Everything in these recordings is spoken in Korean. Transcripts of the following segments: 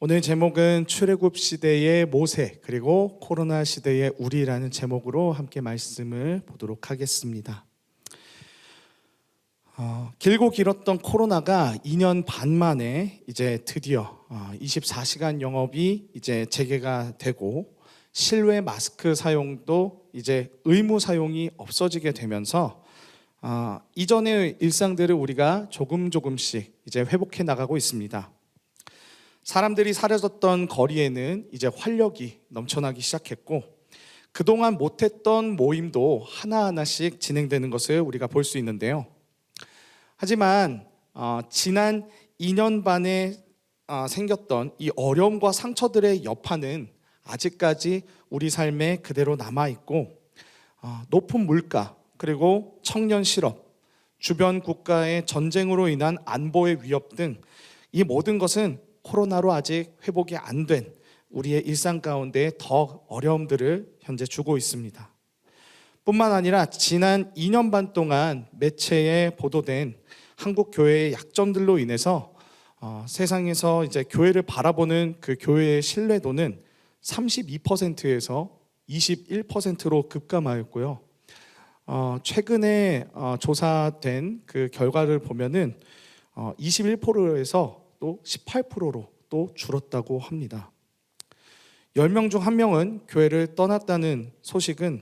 오늘 제목은 출애굽 시대의 모세 그리고 코로나 시대의 우리라는 제목으로 함께 말씀을 보도록 하겠습니다. 길고 길었던 코로나가 2년 반 만에 이제 드디어 24시간 영업이 이제 재개가 되고 실외 마스크 사용도 이제 의무 사용이 없어지게 되면서 이전의 일상들을 우리가 조금씩 이제 회복해 나가고 있습니다. 사람들이 사라졌던 거리에는 이제 활력이 넘쳐나기 시작했고 그동안 못했던 모임도 하나하나씩 진행되는 것을 우리가 볼 수 있는데요. 하지만 지난 2년 반에 생겼던 이 어려움과 상처들의 여파는 아직까지 우리 삶에 그대로 남아있고 높은 물가 그리고 청년 실업, 주변 국가의 전쟁으로 인한 안보의 위협 등 이 모든 것은 코로나로 아직 회복이 안 된 우리의 일상 가운데 더 어려움들을 현재 주고 있습니다. 뿐만 아니라 지난 2년 반 동안 매체에 보도된 한국 교회의 약점들로 인해서 세상에서 이제 교회를 바라보는 그 교회의 신뢰도는 32%에서 21%로 급감하였고요. 최근에 조사된 그 결과를 보면은 21%에서 또 18%로 또 줄었다고 합니다. 10명 중 1명은 교회를 떠났다는 소식은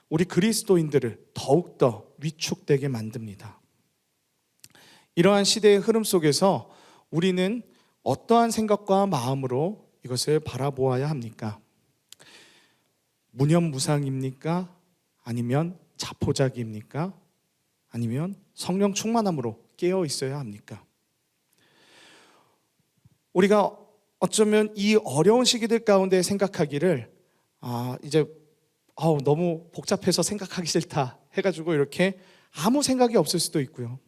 우리 그리스도인들을 더욱더 위축되게 만듭니다. 이러한 시대의 흐름 속에서 우리는 어떠한 생각과 마음으로 이것을 바라보아야 합니까? 무념무상입니까? 아니면 자포자기입니까? 아니면 성령 충만함으로 깨어 있어야 합니까? 우리가 어쩌면 이 어려운 시기들 가운데 생각하기를 이제 너무 복잡해서 생각하기 싫다 해가지고 이렇게 아무 생각이 없을 수도 있고요.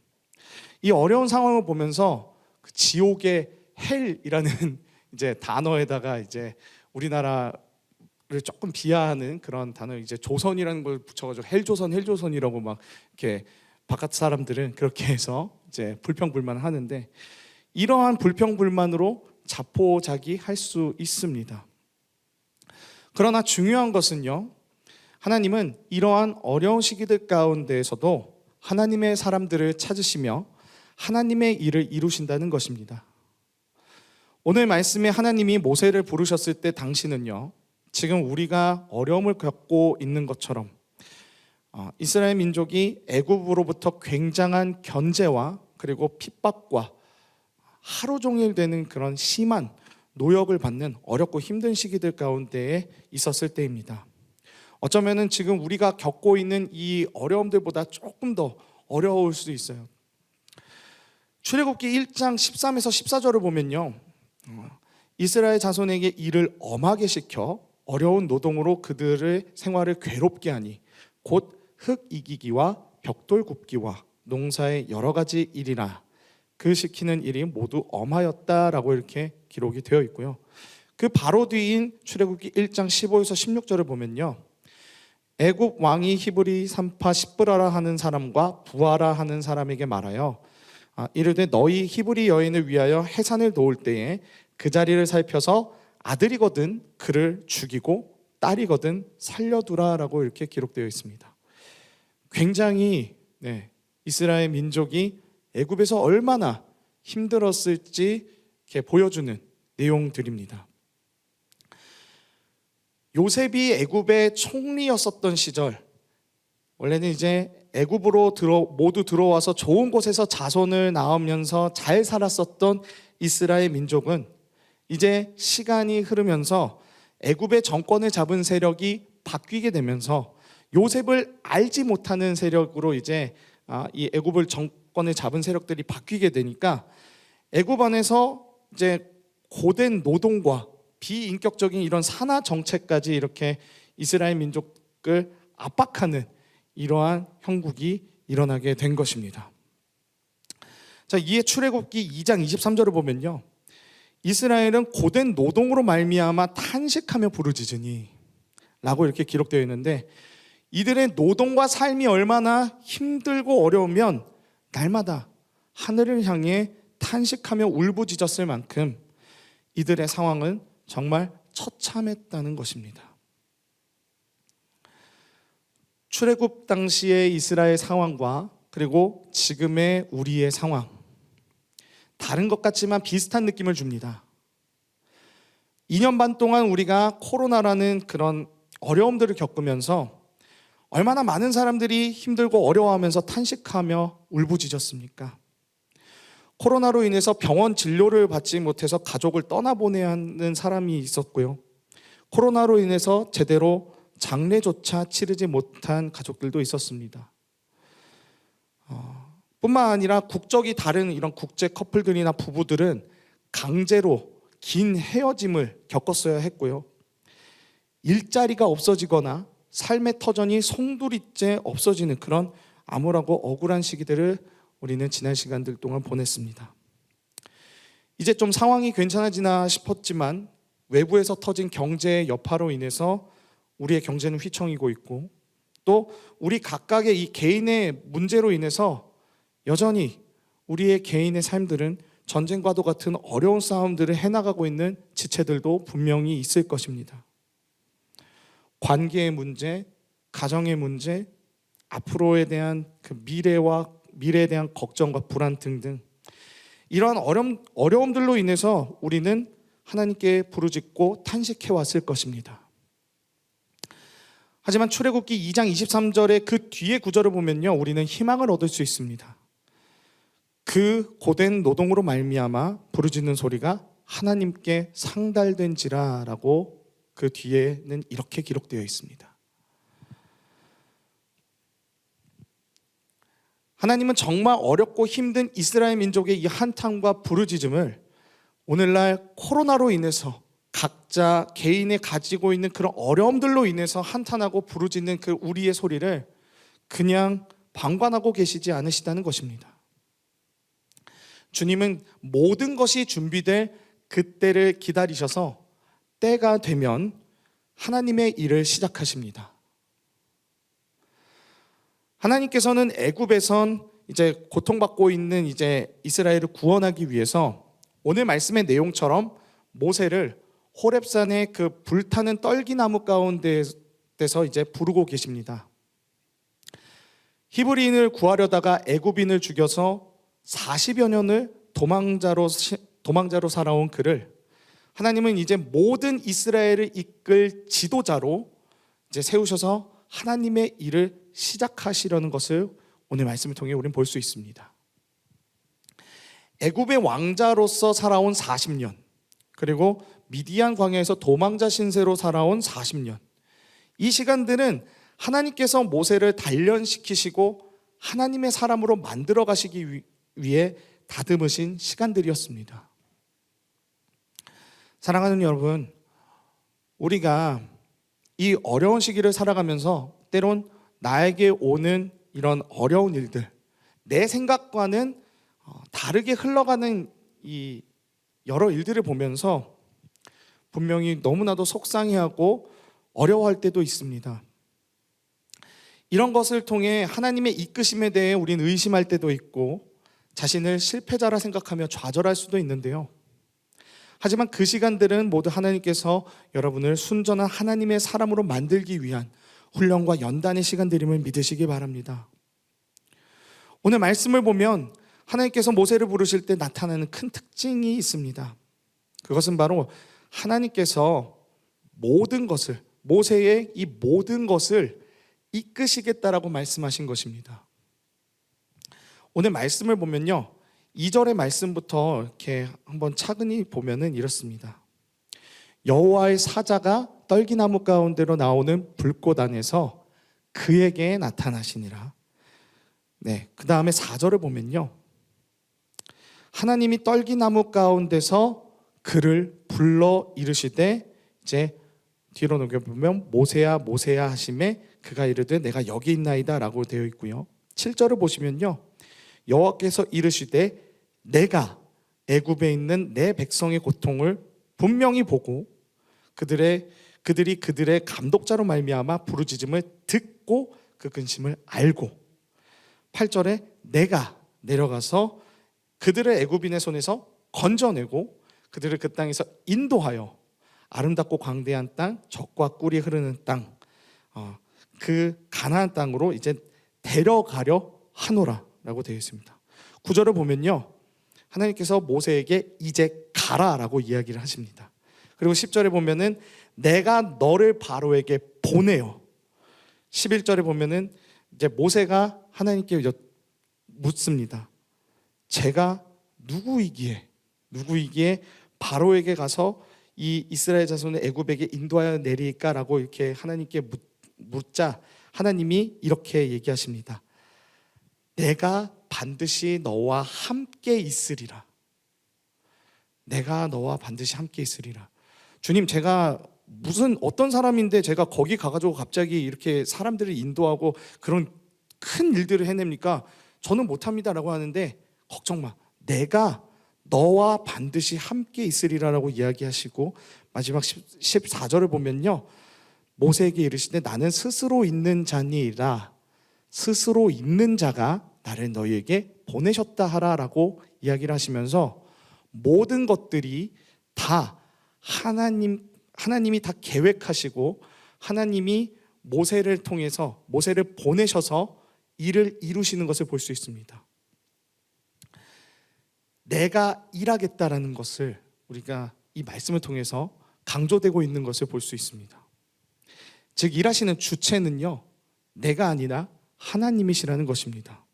이 어려운 상황을 보면서 그 지옥의 헬이라는 이제 단어에다가 이제 우리나라를 조금 비하하는 그런 단어 이제 조선이라는 걸 붙여가지고 헬조선이라고 막 이렇게 바깥 사람들은 그렇게 해서 이제 불평불만을 하는데 이러한 불평불만으로 자포자기할 수 있습니다. 그러나 중요한 것은요, 하나님은 이러한 어려운 시기들 가운데에서도 하나님의 사람들을 찾으시며 하나님의 일을 이루신다는 것입니다. 오늘 말씀에 하나님이 모세를 부르셨을 때 당시는요, 지금 우리가 어려움을 겪고 있는 것처럼 이스라엘 민족이 애굽으로부터 굉장한 견제와 그리고 핍박과 하루 종일 되는 그런 심한 노역을 받는 어렵고 힘든 시기들 가운데에 있었을 때입니다. 어쩌면은 지금 우리가 겪고 있는 이 어려움들보다 조금 더 어려울 수도 있어요. 출애굽기 1장 13에서 14절을 보면요, 이스라엘 자손에게 일을 엄하게 시켜 어려운 노동으로 그들의 생활을 괴롭게 하니 곧 흙 이기기와 벽돌 굽기와 농사의 여러 가지 일이나 그 시키는 일이 모두 엄하였다라고 이렇게 기록이 되어 있고요. 그 바로 뒤인 출애굽기 1장 15에서 16절을 보면요, 애굽 왕이 히브리 산파 십브라라 하는 사람과 부하라 하는 사람에게 말하여 이르되 너희 히브리 여인을 위하여 해산을 놓을 때에 그 자리를 살펴서 아들이거든 그를 죽이고 딸이거든 살려두라라고 이렇게 기록되어 있습니다. 굉장히 이스라엘 민족이 애굽에서 얼마나 힘들었을지 이렇게 보여주는 내용들입니다. 요셉이 애굽의 총리였었던 시절, 원래는 이제 애굽으로 모두 들어와서 좋은 곳에서 자손을 낳으면서 잘 살았었던 이스라엘 민족은 이제 시간이 흐르면서 애굽의 정권을 잡은 세력이 바뀌게 되면서 요셉을 알지 못하는 세력으로 이제 이 애굽을 정권을 잡은 세력들이 바뀌게 되니까 애굽 안에서 이제 고된 노동과 비인격적인 이런 산하 정책까지 이렇게 이스라엘 민족을 압박하는 이러한 형국이 일어나게 된 것입니다. 자, 이에 출애굽기 2장 23절을 보면요, 이스라엘은 고된 노동으로 말미암아 탄식하며 부르짖으니 라고 이렇게 기록되어 있는데, 이들의 노동과 삶이 얼마나 힘들고 어려우면 날마다 하늘을 향해 탄식하며 울부짖었을 만큼 이들의 상황은 정말 처참했다는 것입니다. 출애굽 당시의 이스라엘 상황과 그리고 지금의 우리의 상황, 다른 것 같지만 비슷한 느낌을 줍니다. 2년 반 동안 우리가 코로나라는 그런 어려움들을 겪으면서 얼마나 많은 사람들이 힘들고 어려워하면서 탄식하며 울부짖었습니까? 코로나로 인해서 병원 진료를 받지 못해서 가족을 떠나보내야 하는 사람이 있었고요. 코로나로 인해서 제대로 장례조차 치르지 못한 가족들도 있었습니다. 뿐만 아니라 국적이 다른 이런 국제 커플들이나 부부들은 강제로 긴 헤어짐을 겪었어야 했고요. 일자리가 없어지거나 삶의 터전이 송두리째 없어지는 그런 암울하고 억울한 시기들을 우리는 지난 시간들 동안 보냈습니다. 이제 좀 상황이 괜찮아지나 싶었지만 외부에서 터진 경제의 여파로 인해서 우리의 경제는 휘청이고 있고, 또 우리 각각의 이 개인의 문제로 인해서 여전히 우리의 개인의 삶들은 전쟁과도 같은 어려운 싸움들을 해나가고 있는 지체들도 분명히 있을 것입니다. 관계의 문제, 가정의 문제, 앞으로에 대한 그 미래에 대한 걱정과 불안 등등, 이러한 어려움들로 인해서 우리는 하나님께 부르짖고 탄식해 왔을 것입니다. 하지만 출애굽기 2장 23절의 그 뒤에 구절을 보면요, 우리는 희망을 얻을 수 있습니다. 그 고된 노동으로 말미암아 부르짖는 소리가 하나님께 상달된지라라고 그 뒤에는 이렇게 기록되어 있습니다. 하나님은 정말 어렵고 힘든 이스라엘 민족의 이 한탄과 부르짖음을 오늘날 코로나로 인해서 각자 개인이 가지고 있는 그런 어려움들로 인해서 한탄하고 부르짖는 그 우리의 소리를 그냥 방관하고 계시지 않으시다는 것입니다. 주님은 모든 것이 준비될 그때를 기다리셔서 때가 되면 하나님의 일을 시작하십니다. 하나님께서는 애굽에선 이제 고통받고 있는 이제 이스라엘을 구원하기 위해서 오늘 말씀의 내용처럼 모세를 호렙산의 그 불타는 떨기나무 가운데서 이제 부르고 계십니다. 히브리인을 구하려다가 애굽인을 죽여서 40여 년을 도망자로 살아온 그를 하나님은 이제 모든 이스라엘을 이끌 지도자로 이제 세우셔서 하나님의 일을 시작하시려는 것을 오늘 말씀을 통해 우리는 볼 수 있습니다. 애굽의 왕자로서 살아온 40년, 그리고 미디안 광야에서 도망자 신세로 살아온 40년, 이 시간들은 하나님께서 모세를 단련시키시고 하나님의 사람으로 만들어 가시기 위해 다듬으신 시간들이었습니다. 사랑하는 여러분, 우리가 이 어려운 시기를 살아가면서 때론 나에게 오는 이런 어려운 일들, 내 생각과는 다르게 흘러가는 이 여러 일들을 보면서 분명히 너무나도 속상해하고 어려워할 때도 있습니다. 이런 것을 통해 하나님의 이끄심에 대해 우리는 의심할 때도 있고 자신을 실패자라 생각하며 좌절할 수도 있는데요. 하지만 그 시간들은 모두 하나님께서 여러분을 순전한 하나님의 사람으로 만들기 위한 훈련과 연단의 시간들임을 믿으시기 바랍니다. 오늘 말씀을 보면 하나님께서 모세를 부르실 때 나타나는 큰 특징이 있습니다. 그것은 바로 하나님께서 모든 것을, 모세의 이 모든 것을 이끄시겠다라고 말씀하신 것입니다. 오늘 말씀을 보면요, 2절의 말씀부터 이렇게 한번 차근히 보면은 이렇습니다. 여호와의 사자가 떨기나무 가운데로 나오는 불꽃 안에서 그에게 나타나시니라. 네, 그 다음에 4절을 보면요, 하나님이 떨기나무 가운데서 그를 불러 이르시되, 이제 뒤로 넘겨보면 모세야 모세야 하심에 그가 이르되 내가 여기 있나이다 라고 되어 있고요. 7절을 보시면요, 여호와께서 이르시되 내가 애굽에 있는 내 백성의 고통을 분명히 보고 그들이 그들의 감독자로 말미암아 부르짖음을 듣고 그 근심을 알고, 8절에 내가 내려가서 그들을 애굽인의 손에서 건져내고 그들을 그 땅에서 인도하여 아름답고 광대한 땅, 젖과 꿀이 흐르는 땅, 그 가나안 땅으로 이제 데려가려 하노라라고 되어 있습니다. 9절을 보면요, 하나님께서 모세에게 이제 가라라고 이야기를 하십니다. 그리고 10절에 보면은 내가 너를 바로에게 보내요. 11절에 보면은 이제 모세가 하나님께 묻습니다. 제가 누구이기에 바로에게 가서 이 이스라엘 자손을 애굽에게 인도하여 내리까라고 이렇게 하나님께 묻자 하나님이 이렇게 얘기하십니다. 내가 반드시 너와 함께 있으리라. 내가 너와 반드시 함께 있으리라. 주님, 제가 무슨 어떤 사람인데 제가 거기 가가지고 갑자기 이렇게 사람들을 인도하고 그런 큰 일들을 해냅니까? 저는 못합니다라고 하는데 걱정 마. 내가 너와 반드시 함께 있으리라라고 이야기하시고 마지막 14절을 보면요, 모세에게 이르시되 나는 스스로 있는 자니라. 스스로 있는 자가 나를 너희에게 보내셨다 하라라고 이야기를 하시면서 모든 것들이 다 하나님이 다 계획하시고 하나님이 모세를 통해서 모세를 보내셔서 일을 이루시는 것을 볼 수 있습니다. 내가 일하겠다라는 것을 우리가 이 말씀을 통해서 강조되고 있는 것을 볼 수 있습니다. 즉 일하시는 주체는요, 내가 아니라 하나님이시라는 것입니다.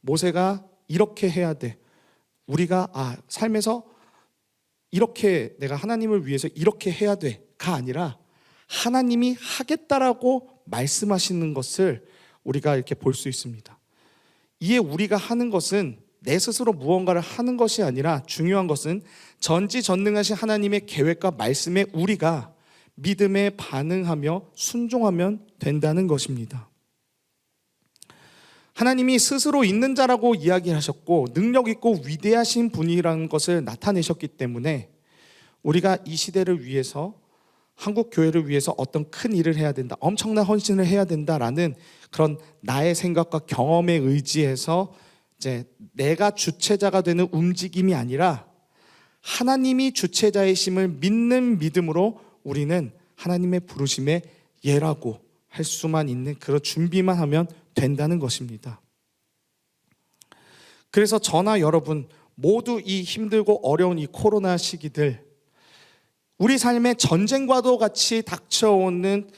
모세가 이렇게 해야 돼. 우리가 삶에서 이렇게 내가 하나님을 위해서 이렇게 해야 돼가 아니라 하나님이 하겠다라고 말씀하시는 것을 우리가 이렇게 볼 수 있습니다. 이에 우리가 하는 것은 내 스스로 무언가를 하는 것이 아니라 중요한 것은 전지전능하신 하나님의 계획과 말씀에 우리가 믿음에 반응하며 순종하면 된다는 것입니다. 하나님이 스스로 있는 자라고 이야기하셨고 능력 있고 위대하신 분이라는 것을 나타내셨기 때문에 우리가 이 시대를 위해서, 한국 교회를 위해서 어떤 큰 일을 해야 된다, 엄청난 헌신을 해야 된다라는 그런 나의 생각과 경험에 의지해서 이제 내가 주체자가 되는 움직임이 아니라 하나님이 주체자이심을 믿는 믿음으로 우리는 하나님의 부르심에 예라고 할 수만 있는 그런 준비만 하면 된다는 것입니다. 그래서 저나 여러분 모두 이 힘들고 어려운 이 코로나 시기들, 우리 삶의 전쟁과도 같이 닥쳐오는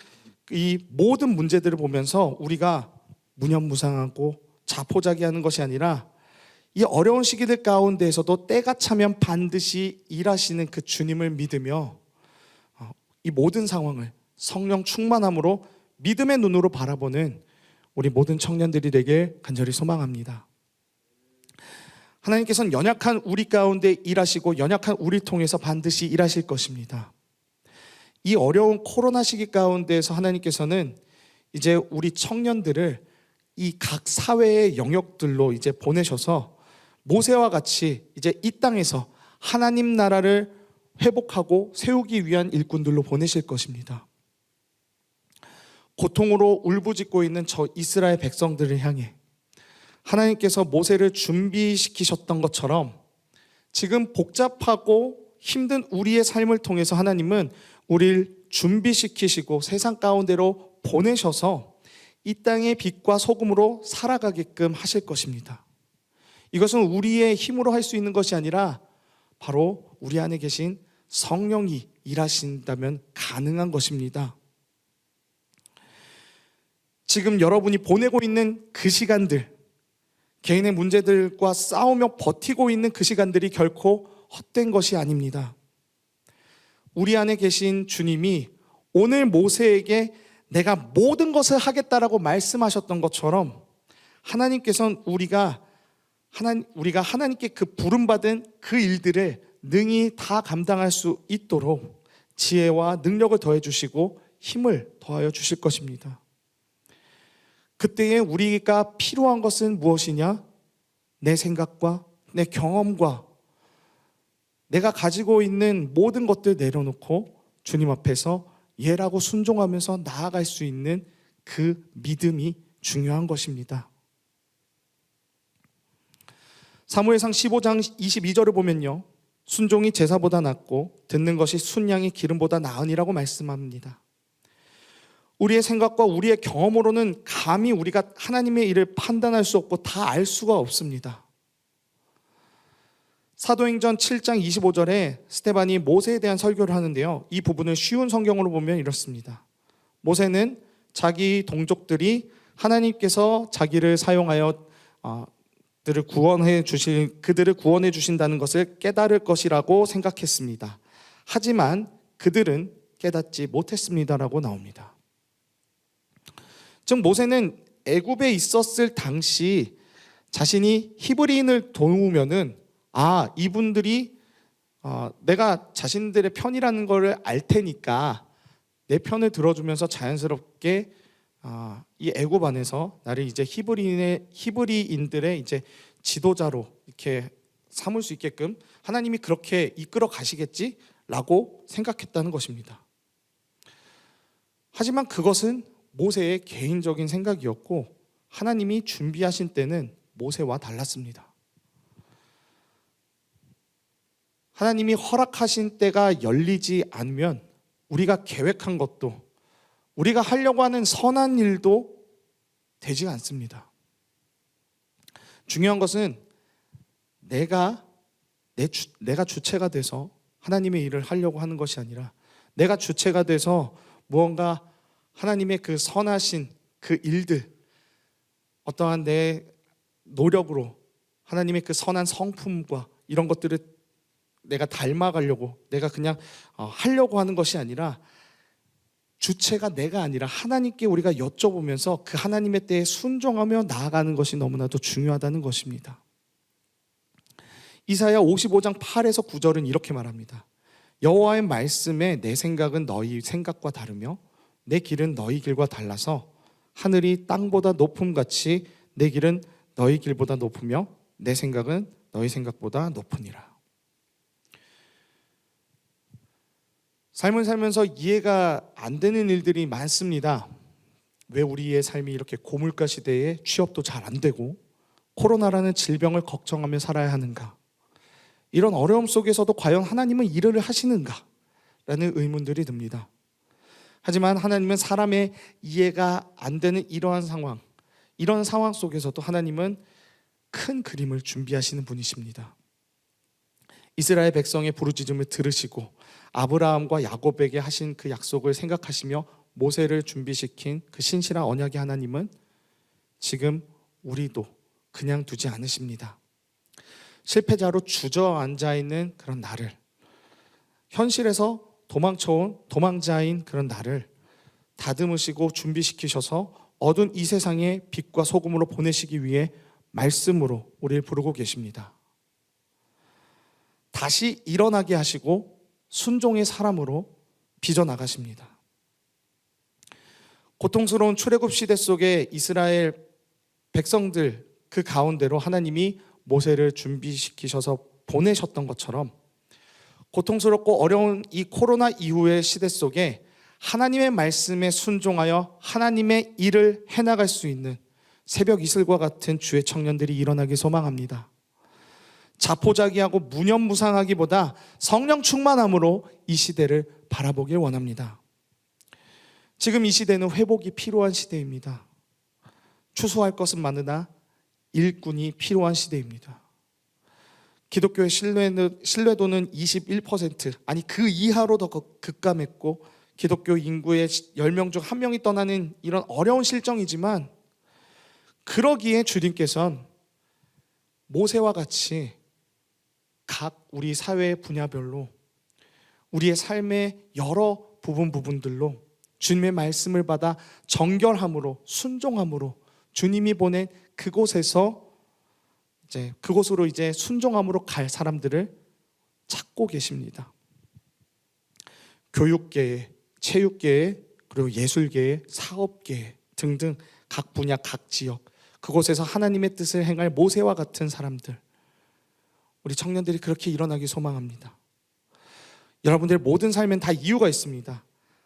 이 모든 문제들을 보면서 우리가 무념무상하고 자포자기하는 것이 아니라 이 어려운 시기들 가운데에서도 때가 차면 반드시 일하시는 그 주님을 믿으며 이 모든 상황을 성령 충만함으로 믿음의 눈으로 바라보는 우리 모든 청년들이 되길 간절히 소망합니다. 하나님께서는 연약한 우리 가운데 일하시고 연약한 우리를 통해서 반드시 일하실 것입니다. 이 어려운 코로나 시기 가운데에서 하나님께서는 이제 우리 청년들을 이 각 사회의 영역들로 이제 보내셔서 모세와 같이 이제 이 땅에서 하나님 나라를 회복하고 세우기 위한 일꾼들로 보내실 것입니다. 고통으로 울부짖고 있는 저 이스라엘 백성들을 향해 하나님께서 모세를 준비시키셨던 것처럼 지금 복잡하고 힘든 우리의 삶을 통해서 하나님은 우리를 준비시키시고 세상 가운데로 보내셔서 이 땅의 빛과 소금으로 살아가게끔 하실 것입니다. 이것은 우리의 힘으로 할 수 있는 것이 아니라 바로 우리 안에 계신 성령이 일하신다면 가능한 것입니다. 지금 여러분이 보내고 있는 그 시간들, 개인의 문제들과 싸우며 버티고 있는 그 시간들이 결코 헛된 것이 아닙니다. 우리 안에 계신 주님이 오늘 모세에게 내가 모든 것을 하겠다라고 말씀하셨던 것처럼 하나님께서는 우리가 하나님께 그 부름받은 그 일들을 능히 다 감당할 수 있도록 지혜와 능력을 더해 주시고 힘을 더하여 주실 것입니다. 그때에 우리가 필요한 것은 무엇이냐? 내 생각과 내 경험과 내가 가지고 있는 모든 것들 내려놓고 주님 앞에서 예라고 순종하면서 나아갈 수 있는 그 믿음이 중요한 것입니다. 사무엘상 15장 22절을 보면요, 순종이 제사보다 낫고 듣는 것이 순양이 기름보다 나으니라고 말씀합니다. 우리의 생각과 우리의 경험으로는 감히 우리가 하나님의 일을 판단할 수 없고 다 알 수가 없습니다. 사도행전 7장 25절에 스데반이 모세에 대한 설교를 하는데요, 이 부분을 쉬운 성경으로 보면 이렇습니다. 모세는 자기 동족들이 하나님께서 자기를 사용하여 그들을 구원해 주신다는 것을 깨달을 것이라고 생각했습니다. 하지만 그들은 깨닫지 못했습니다라고 나옵니다. 즉 모세는 애굽에 있었을 당시 자신이 히브리인을 도우면은 이분들이 내가 자신들의 편이라는 것을 알 테니까 내 편을 들어주면서 자연스럽게 이 애굽 안에서 나를 이제 히브리인들의 이제 지도자로 이렇게 삼을 수 있게끔 하나님이 그렇게 이끌어 가시겠지라고 생각했다는 것입니다. 하지만 그것은 모세의 개인적인 생각이었고 하나님이 준비하신 때는 모세와 달랐습니다. 하나님이 허락하신 때가 열리지 않으면 우리가 계획한 것도 우리가 하려고 하는 선한 일도 되지 않습니다. 중요한 것은 내가 주체가 돼서 하나님의 일을 하려고 하는 것이 아니라 내가 주체가 돼서 무언가 하나님의 그 선하신 그 일들, 어떠한 내 노력으로 하나님의 그 선한 성품과 이런 것들을 내가 닮아가려고 내가 그냥 하려고 하는 것이 아니라 주체가 내가 아니라 하나님께 우리가 여쭤보면서 그 하나님의 때에 순종하며 나아가는 것이 너무나도 중요하다는 것입니다. 이사야 55장 8에서 9절은 이렇게 말합니다. 여호와의 말씀에 내 생각은 너희 생각과 다르며 내 길은 너희 길과 달라서 하늘이 땅보다 높음같이 내 길은 너희 길보다 높으며 내 생각은 너희 생각보다 높으니라. 삶을 살면서 이해가 안 되는 일들이 많습니다. 왜 우리의 삶이 이렇게 고물가 시대에 취업도 잘 안 되고 코로나라는 질병을 걱정하며 살아야 하는가? 이런 어려움 속에서도 과연 하나님은 일을 하시는가? 라는 의문들이 듭니다. 하지만 하나님은 사람의 이해가 안 되는 이런 상황 속에서도 하나님은 큰 그림을 준비하시는 분이십니다. 이스라엘 백성의 부르짖음을 들으시고 아브라함과 야곱에게 하신 그 약속을 생각하시며 모세를 준비시킨 그 신실한 언약의 하나님은 지금 우리도 그냥 두지 않으십니다. 실패자로 주저앉아 있는 그런 나를, 현실에서 도망쳐온 도망자인 그런 나를 다듬으시고 준비시키셔서 어두운 이 세상에 빛과 소금으로 보내시기 위해 말씀으로 우리를 부르고 계십니다. 다시 일어나게 하시고 순종의 사람으로 빚어나가십니다. 고통스러운 출애굽 시대 속에 이스라엘 백성들 그 가운데로 하나님이 모세를 준비시키셔서 보내셨던 것처럼 고통스럽고 어려운 이 코로나 이후의 시대 속에 하나님의 말씀에 순종하여 하나님의 일을 해나갈 수 있는 새벽 이슬과 같은 주의 청년들이 일어나길 소망합니다. 자포자기하고 무념무상하기보다 성령 충만함으로 이 시대를 바라보길 원합니다. 지금 이 시대는 회복이 필요한 시대입니다. 추수할 것은 많으나 일꾼이 필요한 시대입니다. 기독교의 신뢰도는 21%, 아니 그 이하로 더 급감했고 기독교 인구의 10명 중 1명이 떠나는 이런 어려운 실정이지만, 그러기에 주님께서는 모세와 같이 각 우리 사회 분야별로 우리의 삶의 여러 부분들로 주님의 말씀을 받아 정결함으로 순종함으로 주님이 보낸 그곳으로 이제 순종함으로 갈 사람들을 찾고 계십니다. 교육계에, 체육계에, 그리고 예술계에, 사업계에 등등 각 분야, 각 지역, 그곳에서 하나님의 뜻을 행할 모세와 같은 사람들, 우리 청년들이 그렇게 일어나기 소망합니다. 여러분들의 모든 삶엔 다 이유가 있습니다.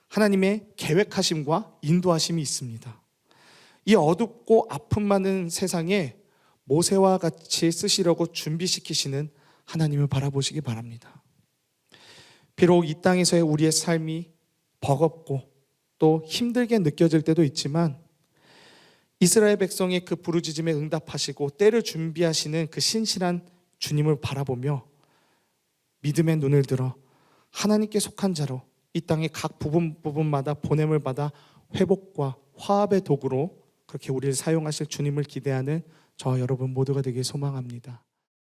하나님의 계획하심과 인도하심이 있습니다. 이 어둡고 아픔 많은 세상에 모세와 같이 쓰시려고 준비시키시는 하나님을 바라보시기 바랍니다. 비록 이 땅에서의 우리의 삶이 버겁고 또 힘들게 느껴질 때도 있지만 이스라엘 백성의 그 부르짖음에 응답하시고 때를 준비하시는 그 신실한 주님을 바라보며 믿음의 눈을 들어 하나님께 속한 자로 이 땅의 각 부분마다 보냄을 받아 회복과 화합의 도구로 그렇게 우리를 사용하실 주님을 기대하는 저와 여러분 모두가 되길 소망합니다.